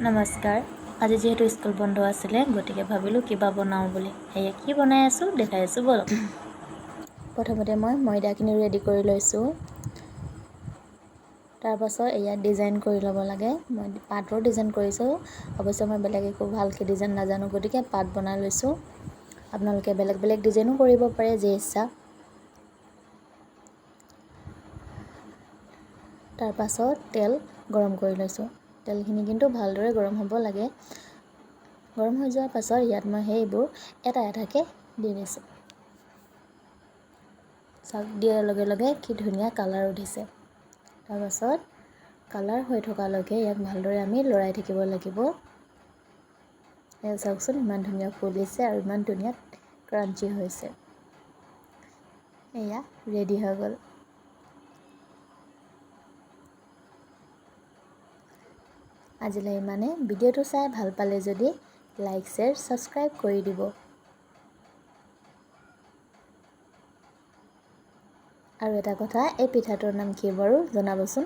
নমস্কাৰ। আজি যেহেতু স্কুল বন্ধ আছিলে গতিকে ভাবিলোঁ কিবা বনাওঁ বুলি। সেয়ে কি বনাই আছোঁ দেখাই আছোঁ বলক। প্ৰথমতে মই ময়দাখিনি ৰেডি কৰি লৈছোঁ। তাৰপাছত ইয়াত ডিজাইন কৰি ল'ব লাগে। মই পাতৰ ডিজাইন কৰিছোঁ। অৱশ্যে মই বেলেগ একো ভালকৈ ডিজাইন নাজানো গতিকে পাত বনাই লৈছোঁ। আপোনালোকে বেলেগ বেলেগ ডিজাইনো কৰিব পাৰে যি ইচ্ছা। তাৰপাছত তেল গৰম কৰি লৈছোঁ। তেলখিনি কিন্তু ভালদৰে গৰম হ'ব লাগে। গৰম হৈ যোৱাৰ পাছত ইয়াত মই সেইবোৰ এটা এটাকৈ দি দিছোঁ। চাওক দিয়াৰ লগে লগে কি ধুনীয়া কালাৰ উঠিছে। তাৰপাছত কালাৰ হৈ থকালৈকে ইয়াক ভালদৰে আমি লৰাই থাকিব লাগিব। এয়া চাওকচোন ইমান ধুনীয়া ফুলিছে আৰু ইমান ধুনীয়া ক্ৰাঞ্চি হৈছে। এয়া ৰেডি হৈ গ'ল। আজিলৈ ইমানে। ভিডিঅ'টো চাই ভাল পালে যদি লাইক শ্বেয়াৰ ছাবস্ক্ৰাইব কৰি দিব। আৰু এটা কথা, এই পিঠাটোৰ নাম কি বাৰু জনাবচোন।